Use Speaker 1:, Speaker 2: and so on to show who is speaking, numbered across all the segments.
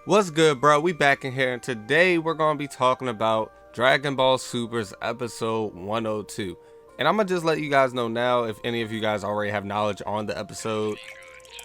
Speaker 1: What's good, bro? We back in here, and today we're going to be talking about Dragon Ball Super's episode 102. And I'm going to just let you guys know now, if any of you guys already have knowledge on the episode,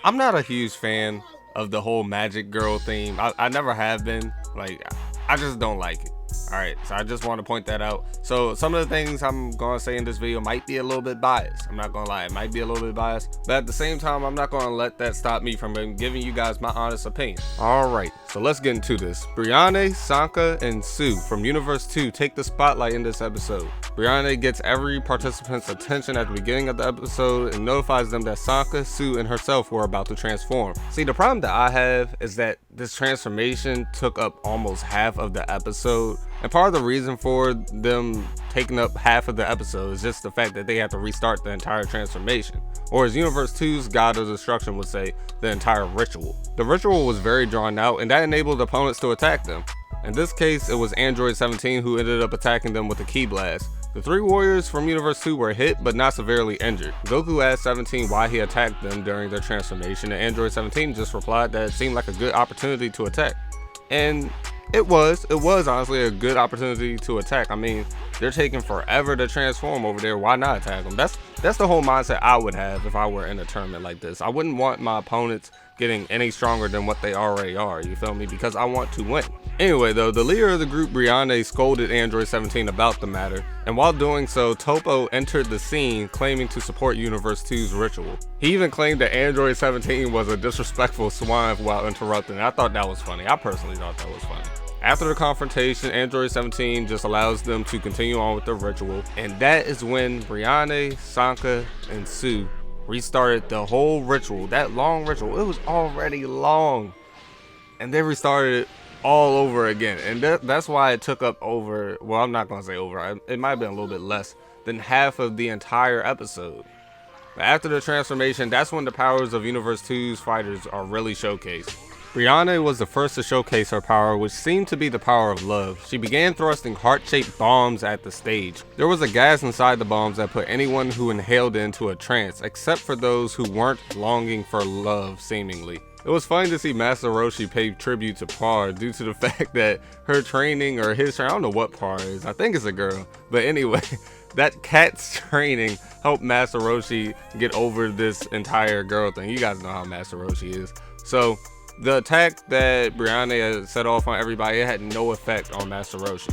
Speaker 1: I'm not a huge fan of the whole magic girl theme. I never have been. Like, I just don't like it. Alright, so I just want to point that out. So some of the things I'm going to say in this video might be a little bit biased. I'm not going to lie, it might be a little bit biased. But at the same time, I'm not going to let that stop me from giving you guys my honest opinion. Alright, so let's get into this. Ribrianne, Sanka, and Sue from Xenoverse 2 take the spotlight in this episode. Ribrianne gets every participant's attention at the beginning of the episode and notifies them that Sanka, Sue, and herself were about to transform. See, the problem that I have is that this transformation took up almost half of the episode. And part of the reason for them taking up half of the episode is just the fact that they have to restart the entire transformation. Or as Xenoverse 2's God of Destruction would say, the entire ritual. The ritual was very drawn out, and that enabled opponents to attack them. In this case, it was Android 17 who ended up attacking them with a ki blast. The three warriors from Xenoverse 2 were hit but not severely injured. Goku asked 17 why he attacked them during their transformation, and Android 17 just replied that it seemed like a good opportunity to attack. And it was honestly a good opportunity to attack. I mean, they're taking forever to transform over there. Why not attack them? That's the whole mindset I would have if I were in a tournament like this. I wouldn't want my opponents getting any stronger than what they already are, you feel me? Because I want to win. Anyway though, the leader of the group, Ribrianne, scolded Android 17 about the matter, and while doing so, Toppo entered the scene claiming to support Xenoverse 2's ritual. He even claimed that Android 17 was a disrespectful swine while interrupting. I thought that was funny. I personally thought that was funny. After the confrontation, Android 17 just allows them to continue on with the ritual, and that is when Ribrianne, Sanka, and Sue restarted the whole ritual. That long ritual, it was already long, and they restarted it all over again. And that's why it took up over, well, I'm not gonna say over, it might have been a little bit less than half of the entire episode. But after the transformation, that's when the powers of Xenoverse 2's fighters are really showcased. Ribrianne was the first to showcase her power, which seemed to be the power of love. She began thrusting heart-shaped bombs at the stage. There was a gas inside the bombs that put anyone who inhaled it into a trance, except for those who weren't longing for love, seemingly. It was funny to see Master Roshi pay tribute to Par due to the fact that her training, or his training, I don't know what Par is, I think it's a girl, but anyway, that cat's training helped Master Roshi get over this entire girl thing. You guys know how Master Roshi is. So the attack that Ribrianne had set off on everybody, it had no effect on Master Roshi.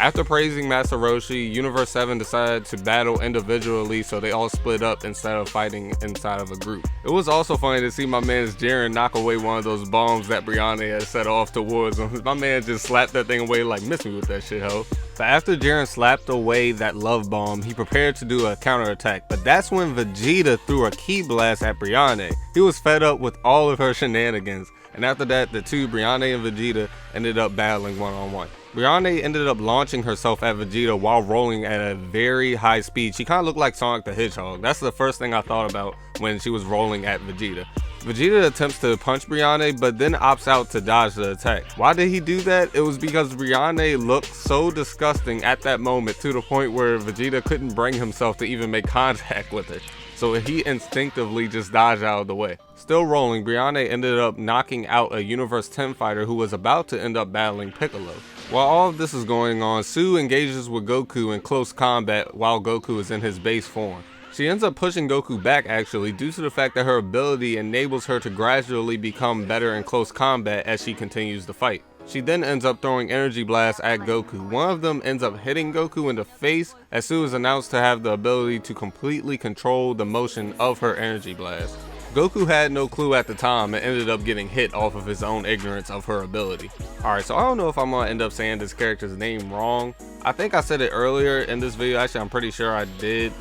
Speaker 1: After praising Master Roshi, Xenoverse 7 decided to battle individually, so they all split up instead of fighting inside of a group. It was also funny to see my man's Jiren knock away one of those bombs that Ribrianne had set off towards him. My man just slapped that thing away like, miss me with that shit, ho. But after Jiren slapped away that love bomb, he prepared to do a counterattack, but that's when Vegeta threw a ki blast at Ribrianne. He was fed up with all of her shenanigans, and after that, the two, Ribrianne and Vegeta, ended up battling one-on-one. Ribrianne ended up launching herself at Vegeta while rolling at a very high speed. She kind of looked like Sonic the Hedgehog. That's the first thing I thought about when she was rolling at Vegeta. Vegeta attempts to punch Ribrianne, but then opts out to dodge the attack. Why did he do that? It was because Ribrianne looked so disgusting at that moment, to the point where Vegeta couldn't bring himself to even make contact with her. So he instinctively just dodged out of the way. Still rolling, Ribrianne ended up knocking out a Xenoverse 10 fighter who was about to end up battling Piccolo. While all of this is going on, Sue engages with Goku in close combat while Goku is in his base form. She ends up pushing Goku back actually, due to the fact that her ability enables her to gradually become better in close combat as she continues to fight. She then ends up throwing energy blasts at Goku. One of them ends up hitting Goku in the face, as Sue is announced to have the ability to completely control the motion of her energy blast. Goku had no clue at the time and ended up getting hit off of his own ignorance of her ability. Alright, so I don't know if I'm gonna end up saying this character's name wrong. I think I said it earlier in this video, actually I'm pretty sure I did,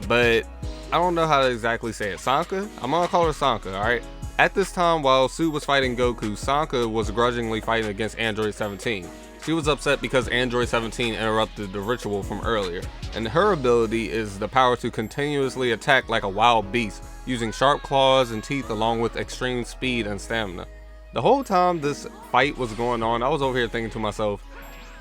Speaker 1: but I don't know how to exactly say it. Sanka? I'm gonna call her Sanka, alright? At this time, while Sue was fighting Goku, Sanka was grudgingly fighting against Android 17. She was upset because Android 17 interrupted the ritual from earlier, and her ability is the power to continuously attack like a wild beast, using sharp claws and teeth along with extreme speed and stamina. The whole time this fight was going on, I was over here thinking to myself,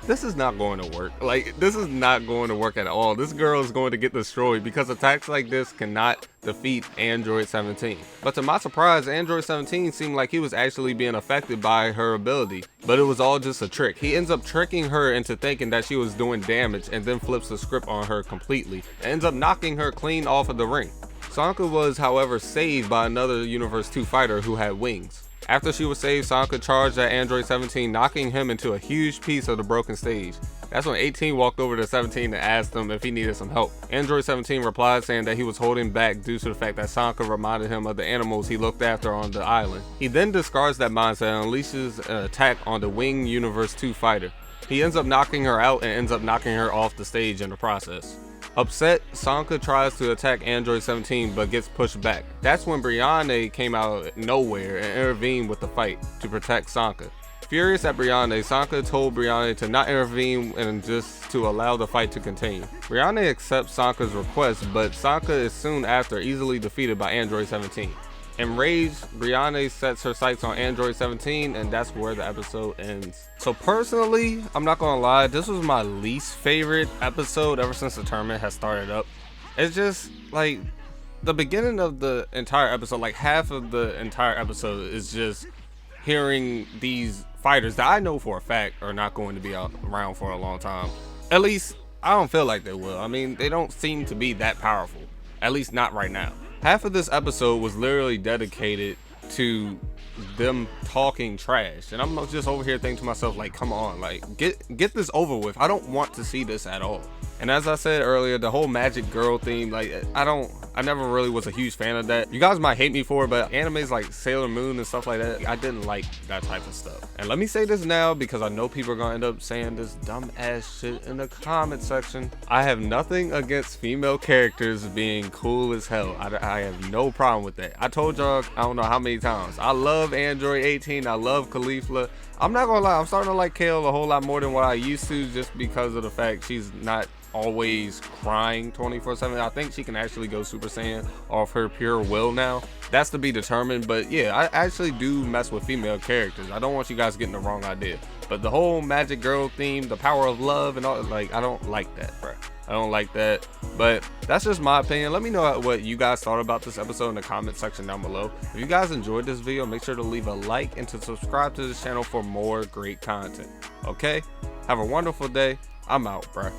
Speaker 1: this is not going to work. Like, this is not going to work at all. This girl is going to get destroyed because attacks like this cannot defeat Android 17. But to my surprise, Android 17 seemed like he was actually being affected by her ability, but it was all just a trick. He ends up tricking her into thinking that she was doing damage and then flips the script on her completely and ends up knocking her clean off of the ring. Sanka was, however, saved by another Universe 2 fighter who had wings. After she was saved, Sanka charged at Android 17, knocking him into a huge piece of the broken stage. That's when 18 walked over to 17 and asked him if he needed some help. Android 17 replied saying that he was holding back due to the fact that Sanka reminded him of the animals he looked after on the island. He then discards that mindset and unleashes an attack on the winged Universe 2 fighter. He ends up knocking her out and ends up knocking her off the stage in the process. Upset, Sanka tries to attack Android 17 but gets pushed back. That's when Brianne came out of nowhere and intervened with the fight to protect Sanka. Furious at Brianne, Sanka told Brianne to not intervene and just to allow the fight to continue. Brianne accepts Sanka's request, but Sanka is soon after easily defeated by Android 17. Enraged, Brianne sets her sights on Android 17 and that's where the episode ends. So personally, I'm not gonna lie, this was my least favorite episode ever since the tournament has started up. It's just like the beginning of the entire episode, like half of the entire episode is just hearing these fighters that I know for a fact are not going to be around for a long time. At least I don't feel like they will. I mean, they don't seem to be that powerful, at least not right now. Half of this episode was literally dedicated to them talking trash, and I'm just over here thinking to myself, like, come on, like, get this over with. I don't want to see this at all. And as I said earlier, the whole magic girl theme, like, I never really was a huge fan of that. You guys might hate me for it, but animes like Sailor Moon and stuff like that, I didn't like that type of stuff. And let me say this now, because I know people are gonna end up saying this dumb ass shit in the comment section. I have nothing against female characters being cool as hell. I have no problem with that. I told y'all, I don't know how many times, I love Android 18, I love caulifla. I'm not gonna lie, I'm starting to like Kale a whole lot more than what I used to, just because of the fact she's not always crying 24/7. I think she can actually go Super Saiyan off her pure will now. That's to be determined, but yeah, I actually do mess with female characters. I don't want you guys getting the wrong idea, but the whole magic girl theme, the power of love and all, like, I don't like that, bro. I don't like that, but that's just my opinion. Let me know what you guys thought about this episode in the comment section down below. If you guys enjoyed this video, make sure to leave a like and to subscribe to this channel for more great content. Okay, have a wonderful day. I'm out, bro.